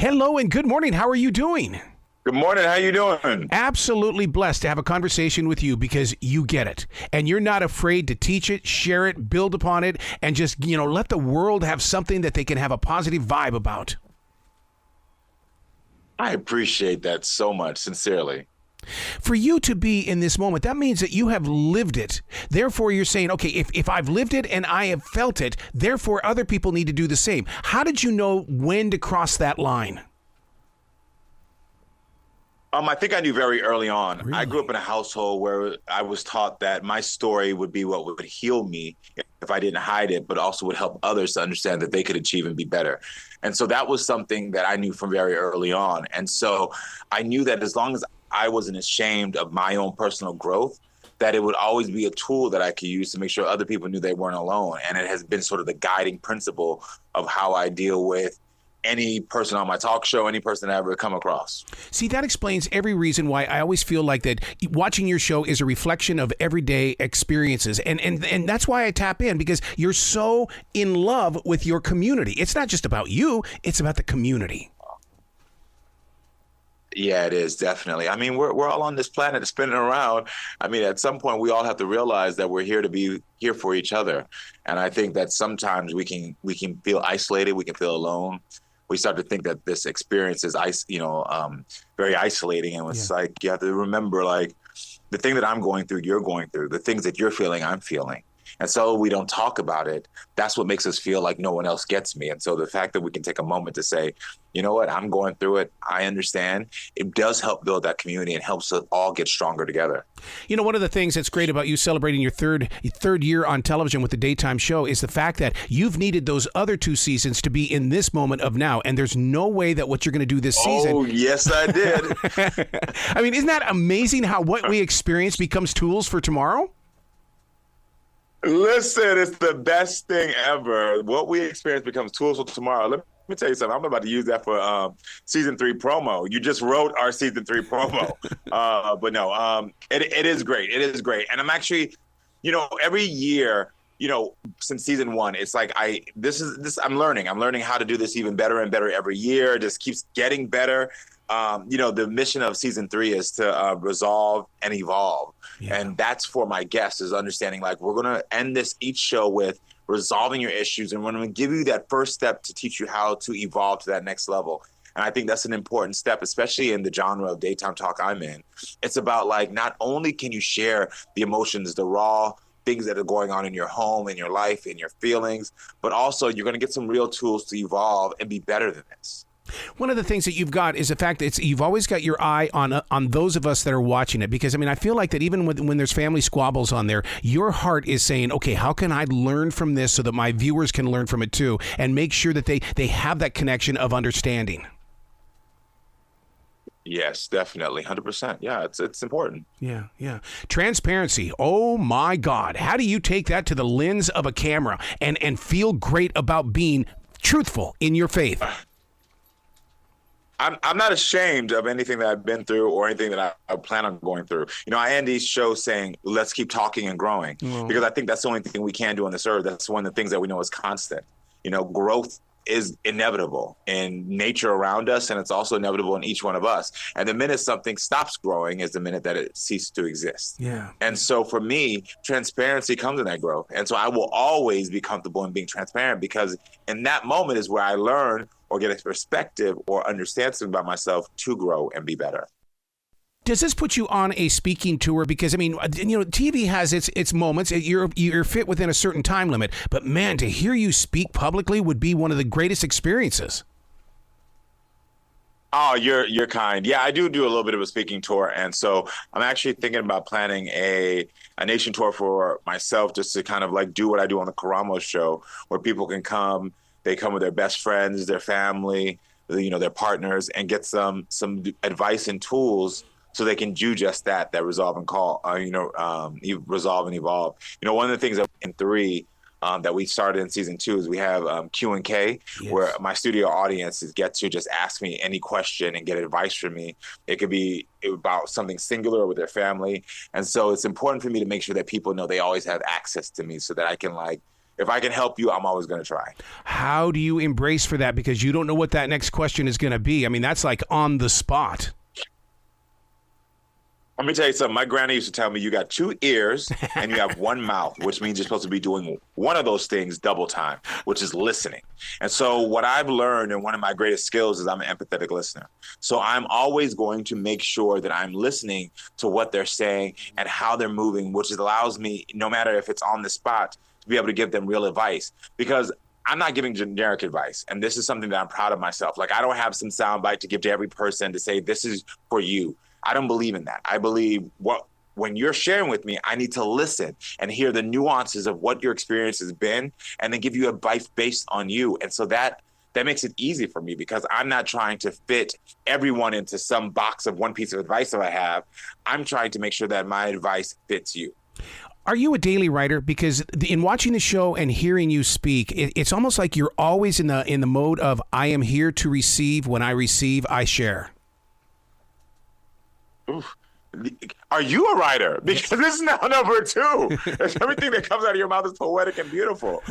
Hello and good morning. How are you doing? Good morning. How you doing? Absolutely blessed to have a conversation with you because you get it. And you're not afraid to teach it, share it, build upon it, and just, let the world have something that they can have a positive vibe about. I appreciate that so much, sincerely. For you to be in this moment, that means that you have lived it. Therefore, you're saying, okay, if I've lived it and I have felt it, therefore other people need to do the same. How did you know when to cross that line? I think I knew very early on. Really? I grew up in a household where I was taught that my story would be what would heal me if I didn't hide it, but also would help others to understand that they could achieve and be better. And so that was something that I knew from very early on. And so I knew that as long as I wasn't ashamed of my own personal growth, that it would always be a tool that I could use to make sure other people knew they weren't alone. And it has been sort of the guiding principle of how I deal with any person on my talk show, any person I ever come across. See, that explains every reason why I always feel like that watching your show is a reflection of everyday experiences. And that's why I tap in, because you're so in love with your community. It's not just about you, it's about the community. Yeah, it is, definitely. I mean, we're all on this planet spinning around. I mean, at some point, we all have to realize that we're here to be here for each other. And I think that sometimes we can feel isolated, we can feel alone. We start to think that this experience is, very isolating. And it's like, you have to remember, like, the thing that I'm going through, you're going through. The things that you're feeling, I'm feeling. And so we don't talk about it. That's what makes us feel like no one else gets me. And so the fact that we can take a moment to say, you know what, I'm going through it, I understand, it does help build that community and helps us all get stronger together. You know, one of the things that's great about you celebrating your third year on television with the daytime show is the fact that you've needed those other 2 seasons to be in this moment of now. And there's no way that what you're going to do this season. Oh, yes, I did. I mean, isn't that amazing how what we experience becomes tools for tomorrow? Listen, it's the best thing ever. What we experience becomes tools for tomorrow. Let me tell you something. I'm about to use that for season 3 promo. You just wrote our season 3 promo. But no, it is great. It is great. And I'm actually, every year, since season 1, it's like I'm learning. I'm learning how to do this even better and better every year. It just keeps getting better. The mission of season 3 is to resolve and evolve. Yeah. And that's for my guests, is understanding, like, we're going to end each show with resolving your issues. And we're going to give you that first step to teach you how to evolve to that next level. And I think that's an important step, especially in the genre of daytime talk I'm in. It's about, like, not only can you share the emotions, the raw things that are going on in your home, in your life, in your feelings, but also you're going to get some real tools to evolve and be better than this. One of the things that you've got is the fact that you've always got your eye on those of us that are watching it. Because, I mean, I feel like that even when there's family squabbles on there, your heart is saying, okay, how can I learn from this so that my viewers can learn from it too, and make sure that they have that connection of understanding? Yes, definitely. 100%. Yeah, it's important. Yeah. Transparency. Oh, my God. How do you take that to the lens of a camera and feel great about being truthful in your faith? I'm not ashamed of anything that I've been through or anything that I plan on going through. I end these shows saying, let's keep talking and growing, because I think that's the only thing we can do on this earth. That's one of the things that we know is constant. Growth is inevitable in nature around us, and it's also inevitable in each one of us. And the minute something stops growing is the minute that it ceases to exist. Yeah. And so for me, transparency comes in that growth. And so I will always be comfortable in being transparent, because in that moment is where I learn or get a perspective or understand something about myself to grow and be better. Does this put you on a speaking tour? Because, I mean, TV has its moments. You're fit within a certain time limit. But, man, to hear you speak publicly would be one of the greatest experiences. Oh, you're kind. Yeah, I do a little bit of a speaking tour. And so I'm actually thinking about planning a nation tour for myself, just to kind of like do what I do on the Karamo show, where people can come. They come with their best friends, their family, their partners, and get some advice and tools so they can do just that resolve and resolve and evolve. One of the things that in 3 that we started in season 2 is we have Q&K, yes, where my studio audiences get to just ask me any question and get advice from me. It could be about something singular with their family. And so it's important for me to make sure that people know they always have access to me, so that I can if I can help you, I'm always going to try. How do you embrace for that? Because you don't know what that next question is going to be. I mean, that's like on the spot. Let me tell you something. My granny used to tell me, you got 2 ears and you have 1 mouth, which means you're supposed to be doing one of those things double time, which is listening. And so what I've learned, and one of my greatest skills, is I'm an empathetic listener. So I'm always going to make sure that I'm listening to what they're saying and how they're moving, which allows me, no matter if it's on the spot, to be able to give them real advice. Because I'm not giving generic advice. And this is something that I'm proud of myself. Like, I don't have some soundbite to give to every person to say, this is for you. I don't believe in that. I believe when you're sharing with me, I need to listen and hear the nuances of what your experience has been, and then give you advice based on you. And so that makes it easy for me, because I'm not trying to fit everyone into some box of one piece of advice that I have. I'm trying to make sure that my advice fits you. Are you a daily writer? Because in watching the show and hearing you speak, it's almost like you're always in the mode of, I am here to receive. When I receive, I share. Oof. Are you a writer? Because this is now number 2. Everything that comes out of your mouth is poetic and beautiful.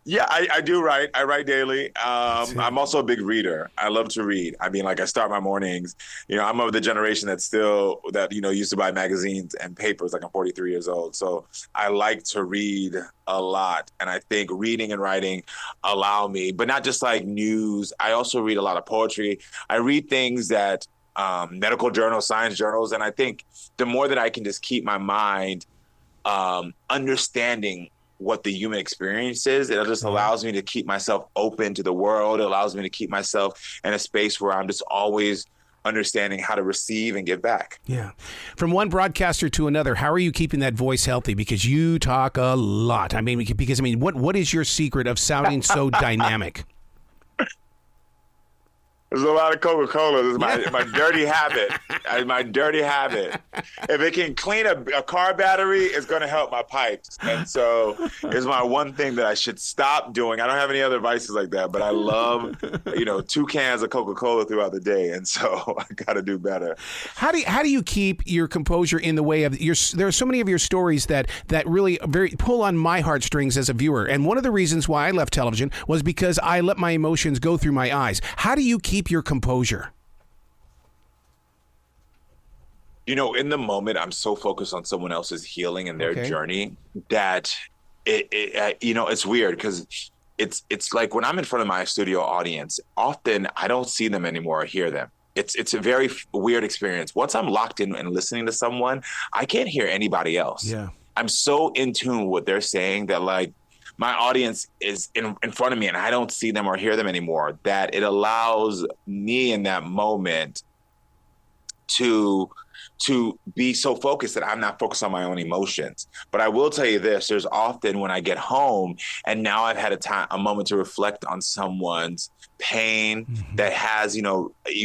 Yeah, I do write. I write daily. I'm also a big reader. I love to read. I mean, like, I start my mornings. I'm of the generation that used to buy magazines and papers. Like, I'm 43 years old. So I like to read a lot. And I think reading and writing allow me, but not just like news. I also read a lot of poetry. I read things that medical journals, science journals. And I think the more that I can just keep my mind understanding what the human experience is, it just allows me to keep myself open to the world. It allows me to keep myself in a space where I'm just always understanding how to receive and give back. Yeah. From one broadcaster to another, how are you keeping that voice healthy? Because you talk a lot. I mean, what is your secret of sounding so dynamic? There's a lot of Coca-Cola. This is my dirty habit. My dirty habit. If it can clean a car battery, it's going to help my pipes. And so it's my one thing that I should stop doing. I don't have any other vices like that, but I love, 2 cans of Coca-Cola throughout the day. And so I got to do better. How do you keep your composure in the way of there are so many of your stories that really pull on my heartstrings as a viewer. And one of the reasons why I left television was because I let my emotions go through my eyes. How do you keep your composure? In the moment, I'm so focused on someone else's healing and their journey that it's weird, because it's like when I'm in front of my studio audience, often I don't see them anymore or hear them. It's a very weird experience. Once I'm locked in and listening to someone, I can't hear anybody else. Yeah. I'm so in tune with what they're saying that, like, my audience is in front of me and I don't see them or hear them anymore, that it allows me in that moment to be so focused that I'm not focused on my own emotions. But I will tell you this, there's often when I get home and now I've had a moment to reflect on someone's pain that has,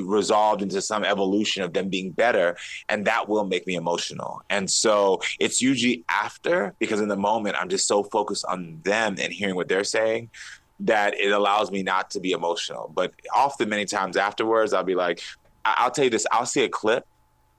resolved into some evolution of them being better. And that will make me emotional. And so it's usually after, because in the moment I'm just so focused on them and hearing what they're saying that it allows me not to be emotional. But often, many times afterwards, I'll be like, I'll tell you this, I'll see a clip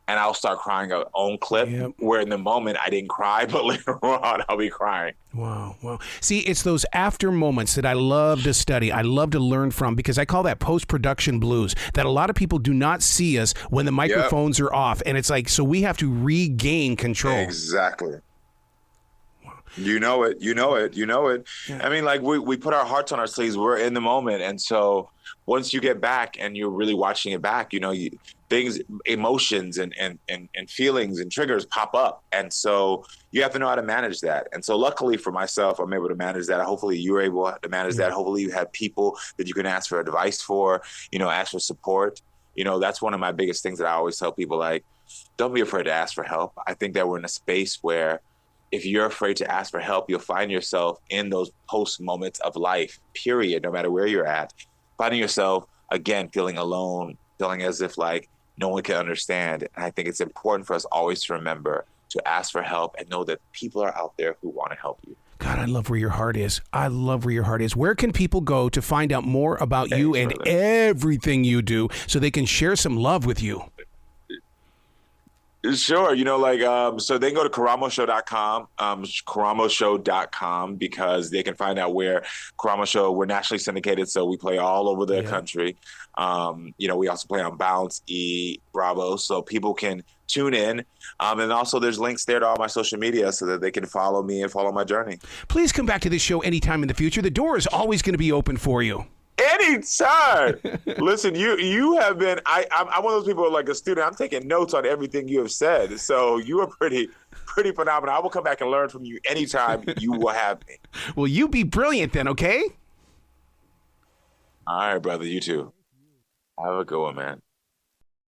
and I'll start crying our own clip where in the moment I didn't cry, but later on I'll be crying. Wow. See, it's those after moments that I love to study. I love to learn from, because I call that post-production blues, that a lot of people do not see us when the microphones are off. And it's like, so we have to regain control. Exactly. You know it. Yeah. I mean, like, we put our hearts on our sleeves. We're in the moment. And so once you get back and you're really watching it back, things, emotions and feelings and triggers pop up. And so you have to know how to manage that. And so luckily for myself, I'm able to manage that. Hopefully you're able to manage that. Hopefully you have people that you can ask for advice for, ask for support. That's one of my biggest things that I always tell people, like, don't be afraid to ask for help. I think that we're in a space where if you're afraid to ask for help, you'll find yourself in those post moments of life, period, no matter where you're at, finding yourself, again, feeling alone, feeling as if like no one can understand. And I think it's important for us always to remember to ask for help and know that people are out there who want to help you. God, I love where your heart is. Where can people go to find out more about you and everything you do so they can share some love with you? Sure. So they can go to karamoshow.com, karamoshow.com, because they can find out where Karamo Show, we're nationally syndicated, so we play all over the country. We also play on Bounce, Bravo, so people can tune in. And also there's links there to all my social media so that they can follow me and follow my journey. Please come back to this show anytime in the future. The door is always going to be open for you. Anytime. Listen, you have been. I'm one of those people like a student. I'm taking notes on everything you have said. So you are pretty phenomenal. I will come back and learn from you anytime you will have me. Well, you be brilliant then, okay? All right, brother. You too. Have a good one, man.